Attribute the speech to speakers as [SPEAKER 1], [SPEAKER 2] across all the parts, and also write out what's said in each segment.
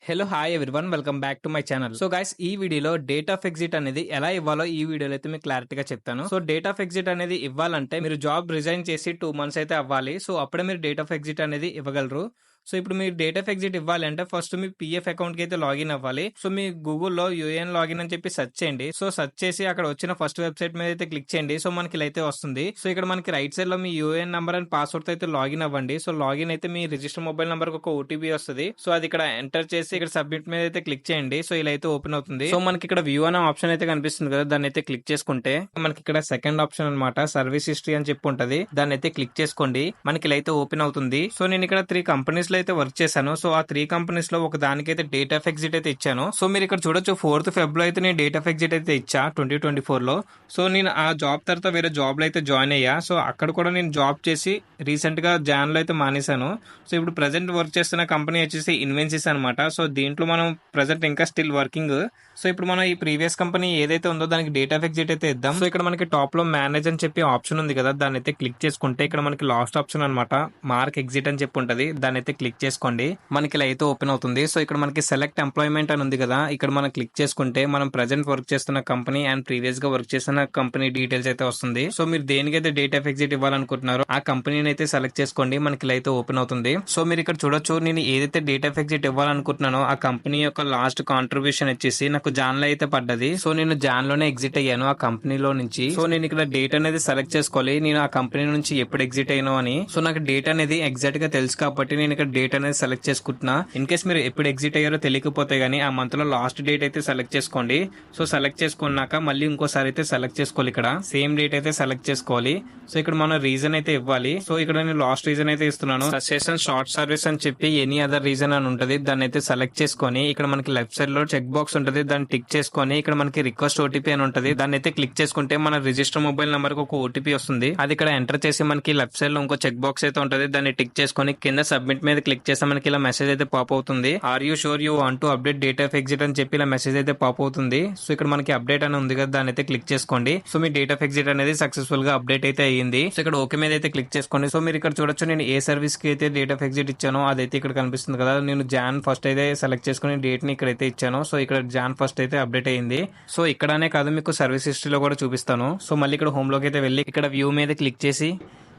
[SPEAKER 1] Hello hi everyone welcome back to my channel. So guys, ఈ వీడియోలో date of exit అనేది ఎలా ఇవ్వాలో ఈ వీడియోలో అయితే మీకు క్లారిటీగా చెప్తాను. సో డేట్ ఆఫ్ ఎగ్జిట్ అనేది ఇవ్వాలంటే మీరు జాబ్ రిజైన్ చేసి 2 మంత్స్ అయితే అవ్వాలి. సో అప్పుడే మీరు డేట్ ఆఫ్ ఎగ్జిట్ అనేది ఇవ్వగలరు. సో ఇప్పుడు మీరు డేట్ ఆఫ్ ఎగ్జిట్ ఇవ్వాలి అంటే ఫస్ట్ మీ పిఎఫ్ అకౌంట్ కి అయితే లాగిన్ అవ్వాలి. సో మీ గూగుల్లో యూఏఎన్ లాగిన్ అని చెప్పి సెర్చ్ చేయండి. సో సెర్చ్ చేసి అక్కడ వచ్చిన ఫస్ట్ వెబ్సైట్ మీద అయితే క్లిక్ చేయండి. సో మనకి ఇలా అయితే వస్తుంది. సో ఇక్కడ మనకి రైట్ సైడ్ లో మీ యూఏఎన్ నంబర్ అండ్ పాస్వర్డ్ అయితే లాగిన్ అవ్వండి. సో లాగిన్ అయితే మీ రిజిస్టర్ మొబైల్ నంబర్ ఒక ఓటీపీ వస్తుంది. సో అది ఇక్కడ ఎంటర్ చేసి ఇక్కడ సబ్మిట్ మీద అయితే క్లిక్ చేయండి. సో ఇలా అయితే ఓపెన్ అవుతుంది. సో మనకి ఇక్కడ వ్యూ అనే ఆప్షన్ అయితే కనిపిస్తుంది కదా, దాన్ని అయితే క్లిక్ చేసుకుంటే మనకి ఇక్కడ సెకండ్ ఆప్షన్ అనమాట సర్వీస్ హిస్టరీ అని చెప్పి ఉంటది. దాన్ని అయితే క్లిక్ చేసుకోండి. మనకి ఇలా అయితే ఓపెన్ అవుతుంది. సో నేను ఇక్కడ 3 కంపెనీస్ లో అయితే వర్క్ చేశాను. సో ఆ 3 కంపెనీస్ లో ఒక దానికైతే డేట్ ఆఫ్ ఎగ్జిట్ అయితే ఇచ్చాను. సో మీరు ఇక్కడ చూడొచ్చు 4th Feb అయితే నేను డేట్ ఆఫ్ ఎగ్జిట్ అయితే ఇచ్చా 2024 లో. సో నేను ఆ జాబ్ తర్వాత వేరే జాబ్ లో అయితే జాయిన్ అయ్యా. సో అక్కడ కూడా నేను జాబ్ చేసి రీసెంట్ గా జాన్ లో అయితే మానేశాను. సో ఇప్పుడు ప్రెసెంట్ వర్క్ చేస్తున్న కంపెనీ వచ్చేసి ఇన్వెన్సిస్ అనమాట. సో దీంట్లో మనం ప్రెసెంట్ ఇంకా స్టిల్ వర్కింగ్. సో ఇప్పుడు మనం ఈ ప్రీవియస్ కంపెనీ ఏదైతే ఉందో దానికి డేట్ ఆఫ్ ఎగ్జిట్ అయితే ఇద్దాం. సో ఇక్కడ మనకి టాప్ లో మేనేజ్ అని చెప్పి ఆప్షన్ ఉంది కదా, దాన్ని అయితే క్లిక్ చేసుకుంటే ఇక్కడ మనకి లాస్ట్ ఆప్షన్ అనమాట మార్క్ ఎగ్జిట్ అని చెప్పి ఉంటది. దాన్ని అయితే క్లిక్ చేసుకోండి. మనకి ఇలా అయితే ఓపెన్ అవుతుంది. సో ఇక్కడ మనకి సెలెక్ట్ ఎంప్లాయ్మెంట్ అని ఉంది కదా, ఇక్కడ మనం క్లిక్ చేసుకుంటే మనం ప్రెసెంట్ వర్క్ చేస్తున్న కంపెనీ అండ్ ప్రీవియస్ గా వర్క్ చేస్తున్న కంపెనీ డీటెయిల్స్ అయితే వస్తుంది. సో మీరు దేనికైతే డేట్ ఆఫ్ ఎగ్జిట్ ఇవ్వాలనుకుంటున్నారో ఆ కంపెనీని అయితే సెలెక్ట్ చేసుకోండి. మనకి ఇలా అయితే ఓపెన్ అవుతుంది. సో మీరు ఇక్కడ చూడొచ్చు, నేను ఏదైతే డేట్ ఆఫ్ ఎగ్జిట్ ఇవ్వాలనుకుంటున్నానో ఆ కంపెనీ యొక్క లాస్ట్ కాంట్రిబ్యూషన్ వచ్చేసి నాకు జాన్ లో అయితే పడ్డది. సో నేను జాన్ లోనే ఎగ్జిట్ అయ్యాను ఆ కంపెనీలో నుంచి. సో నేను ఇక్కడ డేట్ అనేది సెలెక్ట్ చేసుకోవాలి, నేను ఆ కంపెనీ నుంచి ఎప్పుడు ఎగ్జిట్ అయ్యాను అని. సో నాకు డేట్ అనేది ఎగ్జాక్ట్ గా తెలుసు కాబట్టి నేను ఇక్కడ డేట్ అనేది సెలెక్ట్ చేసుకుంటున్నా. ఇన్ కేస్ మీరు ఎప్పుడు ఎగ్జిట్ అయ్యారో తెలియకపోతే గానీ ఆ మంత్ లో లాస్ట్ డేట్ అయితే సెలెక్ట్ చేసుకోండి. సో సెలెక్ట్ చేసుకున్నాక మళ్ళీ ఇంకోసారి అయితే సెలెక్ట్ చేసుకోవాలి. ఇక్కడ సేమ్ డేట్ అయితే సెలెక్ట్ చేసుకోవాలి. సో ఇక్కడ మనం రీజన్ అయితే ఇవ్వాలి. సో ఇక్కడ నేను లాస్ట్ రీజన్ అయితే ఇస్తున్నాను. సజెషన్ షార్ట్ సర్వీస్ అని చెప్పి ఎనీ అదర్ రీజన్ అని ఉంటది, దాన్ని అయితే సెలెక్ట్ చేసుకొని ఇక్కడ మనకి లెఫ్ట్ సైడ్ లో చెక్ బాక్స్ ఉంటది, దాన్ని టిక్ చేసుకొని ఇక్కడ మనకి రిక్వెస్ట్ ఓటీపీ అని ఉంటది, దాన్ని అయితే క్లిక్ చేసుకుంటే మన రిజిస్టర్ మొబైల్ నంబర్ కి ఒక ఓటీపీ వస్తుంది. అది ఇక్కడ ఎంటర్ చేసి మనకి లెఫ్ట్ సైడ్ లో ఇంకో చెక్ బాక్స్ అయితే ఉంటది, దాన్ని టిక్ చేసుకొని కింద సబ్మిట్ మీద క్లిక్ చేస్తే మనకి ఇలా మెసేజ్ అయితే పాప్ అవుతుంది. Are you sure you want to update date of exit అని చెప్పి ఇలా మెసేజ్ అయితే పాప్ అవుతుంది. సో ఇక్కడ మనకి అప్డేట్ అని ఉంది కదా, దాన్ని అయితే క్లిక్ చేసుకోండి. So me date of exit అనేది సక్సెస్ఫుల్ గా అప్డేట్ అయితే అయ్యింది. సో ఇక్కడ ఓకే మీద అయితే క్లిక్ చేసుకోండి. సో మీరు ఇక్కడ చూడొచ్చు, నేను ఏ సర్వీస్ కి అయితే డేట్ ఆఫ్ ఎగ్జిట్ ఇచ్చానో అదైతే ఇక్కడ కనిపిస్తుంది కదా. నేను జాన్ ఫస్ట్ అయితే సెలెక్ట్ చేసుకుని డేట్ ని ఇక్కడైతే ఇచ్చాను. సో ఇక్కడ జాన్ ఫస్ట్ అయితే అప్డేట్ అయ్యింది. సో ఇక్కడనే కాదు, మీకు సర్వీస్ హిస్టరీలో కూడా చూపిస్తాను. సో మళ్ళీ ఇక్కడ హోమ్ లోకి అయితే వెళ్ళి ఇక్కడ వ్యూ మీద క్లిక్ చేసి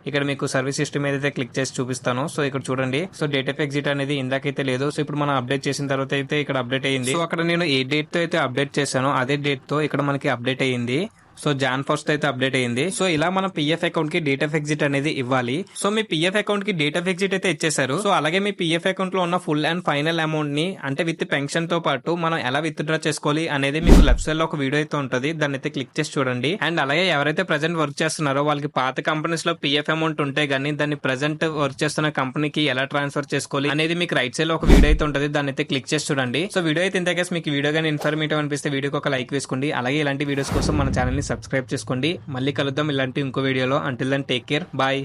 [SPEAKER 1] ఇక్కడ మీకు సర్వీస్ హిస్టరీ మీద అయితే క్లిక్ చేసి చూపిస్తాను. సో ఇక్కడ చూడండి, సో డేట్ ఆఫ్ ఎగ్జిట్ అనేది ఇందాకైతే లేదు. సో ఇప్పుడు మనం అప్డేట్ చేసిన తర్వాత అయితే ఇక్కడ అప్డేట్ అయ్యింది. సో అక్కడ నేను ఏ డేట్ తో అయితే అప్డేట్ చేశానో అదే డేట్ తో ఇక్కడ మనకి అప్డేట్ అయ్యింది. సో జాన్ ఫస్ట్ అయితే అప్డేట్ అయ్యింది. సో ఇలా మన పిఎఫ్ అకౌంట్ కి డేట్ ఆఫ్ ఎగ్జిట్ అనేది ఇవ్వాలి. సో మీ పిఎఫ్ అకౌంట్ కి డేట్ ఆఫ్ ఎగ్జిట్ అయితే ఇచ్చేసారు. సో అలాగే మీ పిఎఫ్ అకౌంట్ లో ఉన్న ఫుల్ అండ్ ఫైనల్ అమౌంట్ ని అంటే విత్ పెన్షన్ తో పాటు మనం ఎలా విత్ డ్రా చేసుకోవాలి అనేది మీకు లెఫ్ట్ సైడ్ లో ఒక వీడియో అయితే ఉంటుంది, దాన్ని అయితే క్లిక్ చేసి చూడండి. అండ్ అలాగే ఎవరైతే ప్రెసెంట్ వర్క్ చేస్తున్నారో వాళ్ళకి పాత కంపెనీస్ లో పిఎఫ్ అమౌంట్ ఉంటే గానీ దాన్ని ప్రెసెంట్ వర్క్ చేస్తున్న కంపెనీకి ఎలా ట్రాన్స్ఫర్ చేసుకోవాలి అనేది మీకు రైట్ సైడ్ లో ఒక వీడియో అయితే ఉంటుంది, దాన్ని అయితే క్లిక్ చేసి చూడండి. సో వీడియో అయితే ఇంతకే మీకు వీడియో గానీ ఇన్ఫర్మేటివ్ అనిపిస్తే వీడియోకి ఒక లైక్ వేసుకోండి. అలాగే ఇలాంటి వీడియోస్ కోసం మన ఛానల్ ని సబ్స్క్రైబ్ చేసుకోండి. మళ్ళీ కలుద్దాం ఇలాంటి ఇంకో వీడియోలో. Until then take care, bye.